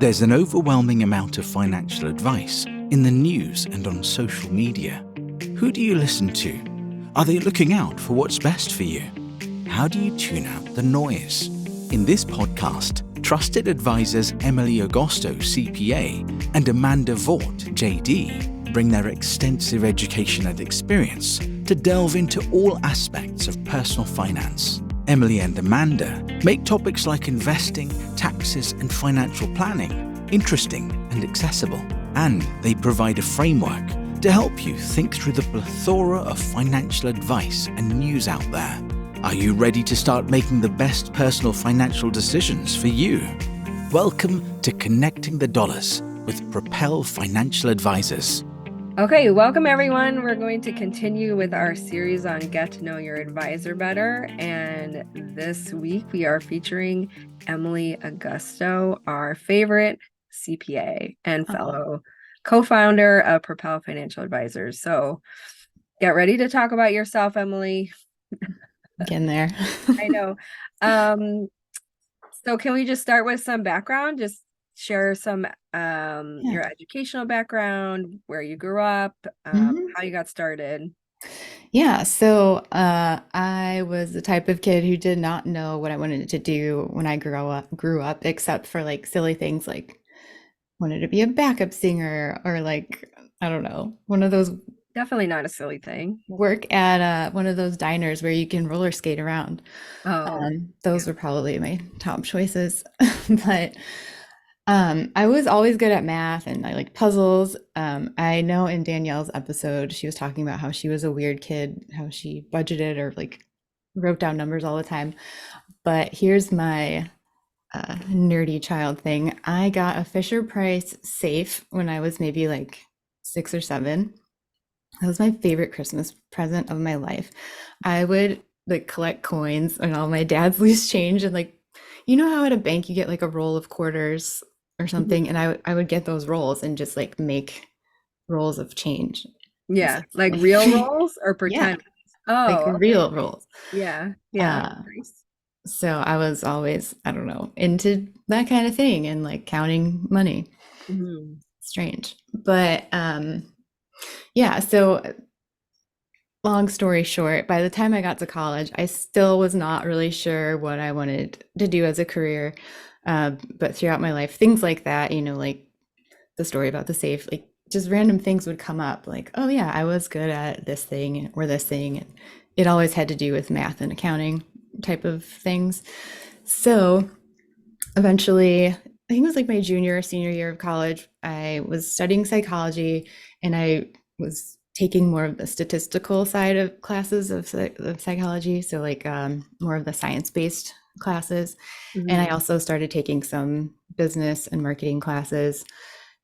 There's an overwhelming amount of financial advice in the news and on social media. Who do you listen to? Are they looking out for what's best for you? How do you tune out the noise? In this podcast, trusted advisors Emily Agosto, CPA, and Amanda Vaught, JD, bring their extensive education and experience to delve into all aspects of personal finance. Emily and Amanda make topics like investing, taxes, and financial planning interesting and accessible. And they provide a framework to help you think through the plethora of financial advice and news out there. Are you ready to start making the best personal financial decisions for you? Welcome to Connecting the Dollars with Propel Financial Advisors. Okay, welcome everyone. We're going to continue with our series on Get to Know Your Advisor Better. And this week we are featuring Emily Agosto, our favorite CPA and fellow co-founder of Propel Financial Advisors. So get ready to talk about yourself, Emily. Getting there. I know. So can we just start with some background? Just share some your educational background, where you grew up, how you got started. Yeah, so I was the type of kid who did not know what I wanted to do when I grew up, except for like silly things like wanted to be a backup singer or like, I don't know, one of those. Definitely not a silly thing. Work at one of those diners where you can roller skate around. Those were probably my top choices. But I was always good at math and I like puzzles. I know in Danielle's episode, she was talking about how she was a weird kid, how she budgeted or like wrote down numbers all the time. But here's my nerdy child thing. I got a Fisher-Price safe when I was maybe like 6 or 7. That was my favorite Christmas present of my life. I would like collect coins and all my dad's loose change and like, you know how at a bank you get like a roll of quarters or something, and I would get those rolls and just like make rolls of change. Yeah, like real rolls or pretend? Yeah. Like real rolls. Yeah. Nice. So I was always, I don't know, into that kind of thing and like counting money. Strange. But yeah, so long story short, by the time I got to college, I still was not really sure what I wanted to do as a career. But throughout my life, things like that, you know, like the story about the safe, like just random things would come up like, oh yeah, I was good at this thing or this thing. And it always had to do with math and accounting type of things. So eventually, I think it was like my junior or senior year of college, I was studying psychology and I was taking more of the statistical side of classes of psychology. So like more of the science-based classes. And I also started taking some business and marketing classes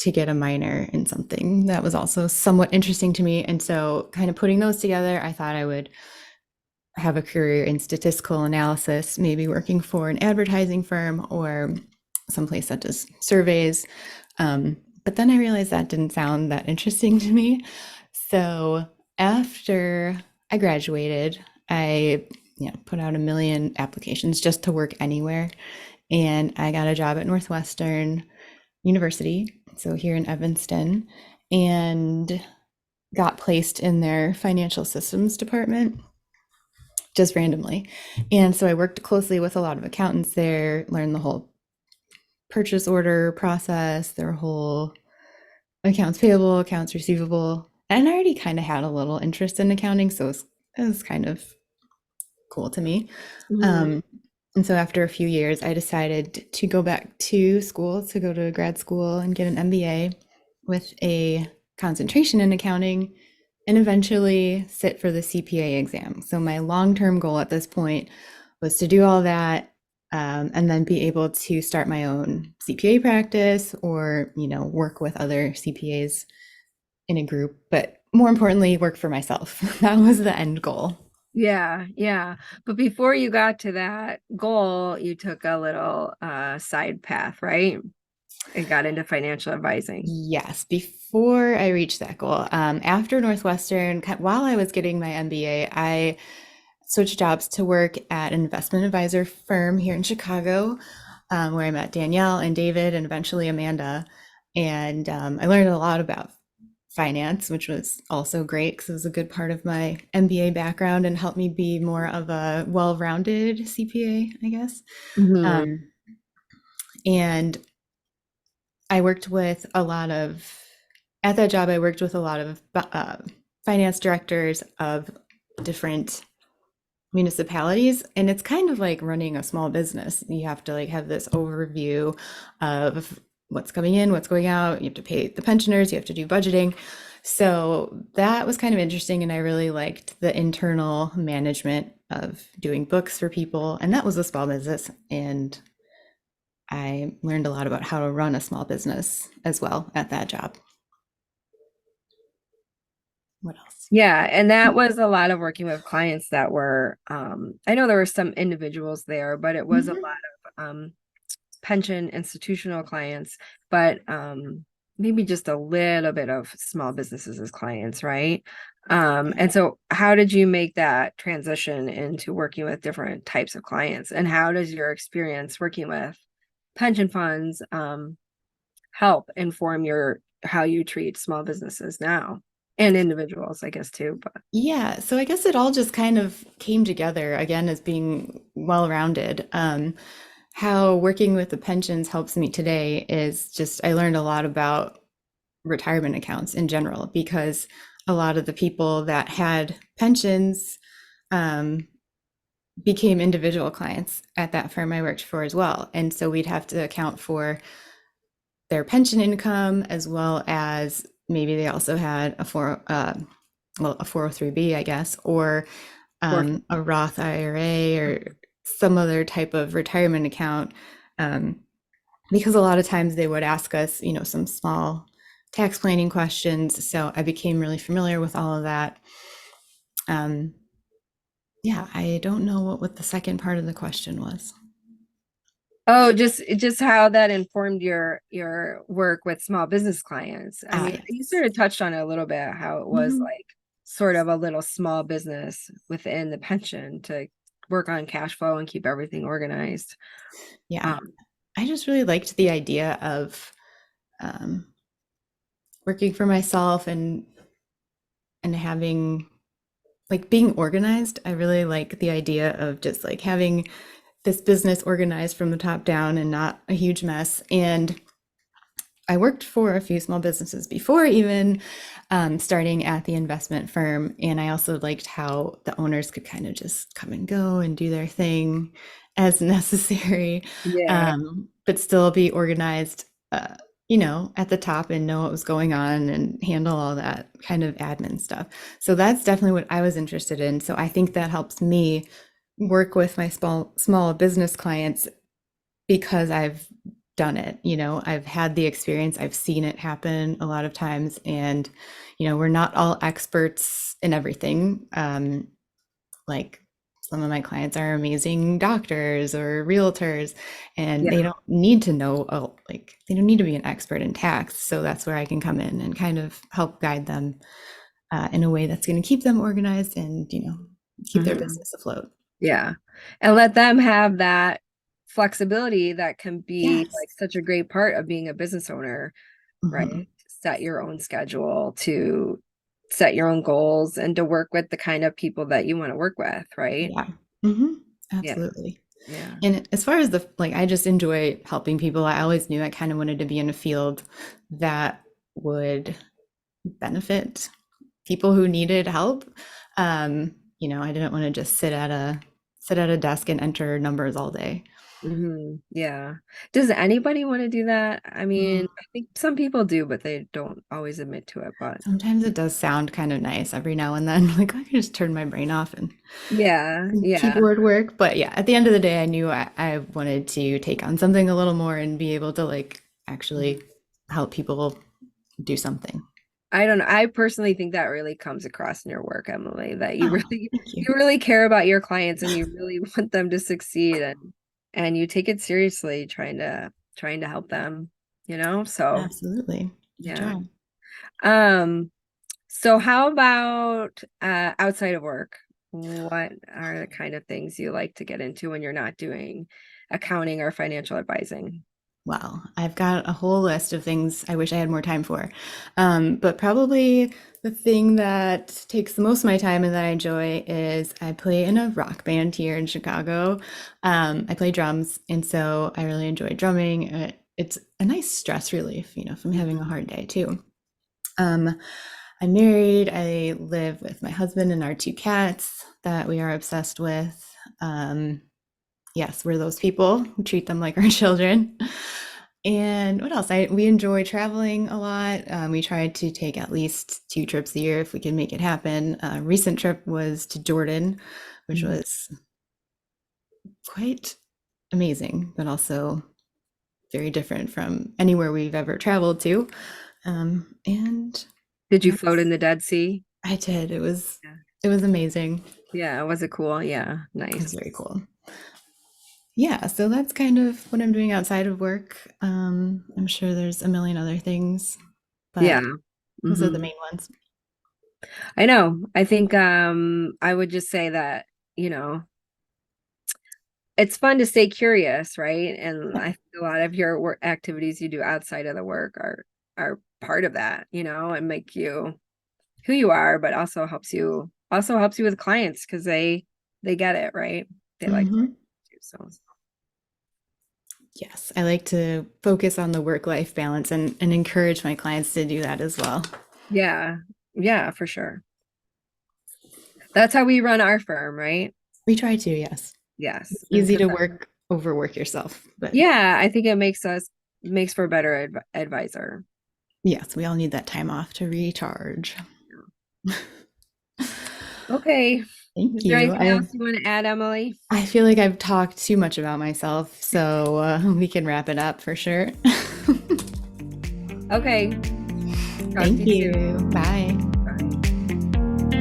to get a minor in something that was also somewhat interesting to me. And so kind of putting those together, I thought I would have a career in statistical analysis, maybe working for an advertising firm or someplace that does surveys. But then I realized that didn't sound that interesting to me. So after I graduated, I put out 1 million applications just to work anywhere. And I got a job at Northwestern University, so here in Evanston, and got placed in their financial systems department just randomly. And so I worked closely with a lot of accountants there, learned the whole purchase order process, their whole accounts payable, accounts receivable. And I already kind of had a little interest in accounting, so it was kind of cool to me. And so after a few years, I decided to go back to school, to go to grad school and get an MBA with a concentration in accounting and eventually sit for the CPA exam. So my long-term goal at this point was to do all that and then be able to start my own CPA practice or, work with other CPAs in a group, but more importantly, work for myself. That was the end goal. Yeah. But before you got to that goal, you took a little side path, right? And got into financial advising. Yes, before I reached that goal. After Northwestern, while I was getting my MBA, I switched jobs to work at an investment advisor firm here in Chicago. where I met Danielle and David and eventually Amanda. And I learned a lot about finance, which was also great because it was a good part of my MBA background and helped me be more of a well-rounded CPA, I guess. Mm-hmm. And I worked with a lot of, at that job, I worked with a lot of finance directors of different municipalities, and it's kind of like running a small business. You have to like have this overview of what's coming in, what's going out. You have to pay the pensioners, you have to do budgeting. So that was kind of interesting, and I really liked the internal management of doing books for people, and that was a small business, and I learned a lot about how to run a small business as well at that job. What else? Yeah, and that was a lot of working with clients that were, I know there were some individuals there, but it was a Mhm. lot of pension institutional clients, but maybe just a little bit of small businesses as clients, right? And so how did you make that transition into working with different types of clients? And how does your experience working with pension funds help inform your how you treat small businesses now and individuals, I guess too, but Yeah, so I guess it all just kind of came together again as being well-rounded. How working with the pensions helps me today is just I learned a lot about retirement accounts in general because a lot of the people that had pensions um, became individual clients at that firm I worked for as well. And so we'd have to account for their pension income as well as maybe they also had a 403b, I guess, or or a Roth IRA or some other type of retirement account. Um, because a lot of times they would ask us, some small tax planning questions. So I became really familiar with all of that. Um, yeah, I don't know what the second part of the question was. oh, just how that informed your work with small business clients. I Ah, mean, you yes. sort of touched on it a little bit, how it was Mhm. like sort of a little small business within the pension to work on cash flow and keep everything organized. Yeah, Um, I just really liked the idea of um, working for myself and having like being organized. I really like the idea of just like having this business organized from the top down and not a huge mess. And I worked for a few small businesses before even starting at the investment firm. And I also liked how the owners could kind of just come and go and do their thing as necessary, yeah. but still be organized, at the top and know what was going on and handle all that kind of admin stuff. So that's definitely what I was interested in. So I think that helps me work with my small business clients because I've done it, I've had the experience, I've seen it happen a lot of times. And, we're not all experts in everything. Like some of my clients are amazing doctors or realtors, and Yeah. they don't need to know, like, they don't need to be an expert in tax. So that's where I can come in and kind of help guide them in a way that's going to keep them organized and, keep their Mhm. business afloat. Yeah. And let them have that flexibility that can be Yes. like such a great part of being a business owner, Hmm. right? Set your own schedule, to set your own goals, and to work with the kind of people that you want to work with, right? Yeah. Hmm. Yeah. Absolutely. Yeah. And as far as I just enjoy helping people. I always knew I kind of wanted to be in a field that would benefit people who needed help. I didn't want to just sit at a desk and enter numbers all day. Yeah. Does anybody want to do that? I Mm, mean, I think some people do, but they don't always admit to it. But Sometimes it does sound kind of nice every now and then. Like I could just turn my brain off and yeah, yeah. keyboard work. But yeah, at the end of the day, I knew I wanted to take on something a little more and be able to like actually help people do something. I don't know. I personally think that really comes across in your work, Emily, that you Oh, really thank you. you really care about your clients and you really want them to succeed, and you take it seriously trying to help them, So, Absolutely. I yeah. try. Um so how about outside of work? What are the kind of things you like to get into when you're not doing accounting or financial advising? Wow, I've got a whole list of things I wish I had more time for. But probably the thing that takes the most of my time and that I enjoy is I play in a rock band here in Chicago. I play drums, and so I really enjoy drumming. It's a nice stress relief, if I'm having a hard day too. I'm married. I live with my husband and our 2 cats that we are obsessed with. Yes, we're those people who treat them like our children. And what else? We enjoy traveling a lot. We try to take at least 2 trips a year if we can make it happen. A recent trip was to Jordan, which was quite amazing, but also very different from anywhere we've ever traveled to. And Did you float in the Dead Sea? I did. It was amazing. Yeah, was it cool? Yeah, It was nice. very cool. Yeah, so that's kind of what I'm doing outside of work. I'm sure there's a million other things, but Yeah. those are the main ones. I know. I think I would just say that, it's fun to stay curious, right? And I think a lot of your work activities you do outside of the work are part of that, and make you who you are, but also helps you with clients because they get it, right? They like to do so. Yes, I like to focus on the work-life balance and encourage my clients to do that as well. Yeah. Yeah, for sure. That's how we run our firm, right? We try to, yes. Yes. It's easy to overwork yourself, but yeah, I think it makes for a better advisor. yes, we all need that time off to recharge. Okay. Thank Is there you. anything else you want to add, Emily? I feel like I've talked too much about myself, so we can wrap it up for sure. Okay. Thank you. Bye.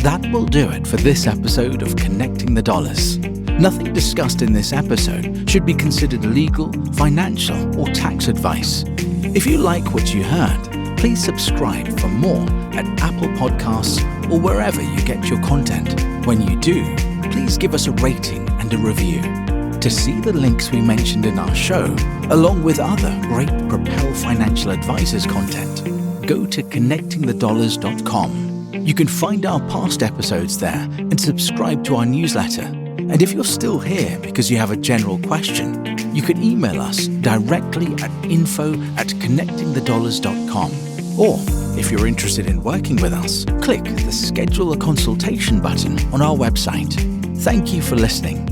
That will do it for this episode of Connecting the Dollars. Nothing discussed in this episode should be considered legal, financial, or tax advice. If you like what you heard, please subscribe for more at Apple Podcasts or wherever you get your content. When you do, please give us a rating and a review. To see the links we mentioned in our show, along with other great Propel Financial Advisors content, go to connectingthedollars.com. You can find our past episodes there and subscribe to our newsletter. And if you're still here because you have a general question, you can email us directly at info@connectingthedollars.com. Or, if you're interested in working with us, click the Schedule a Consultation button on our website. Thank you for listening.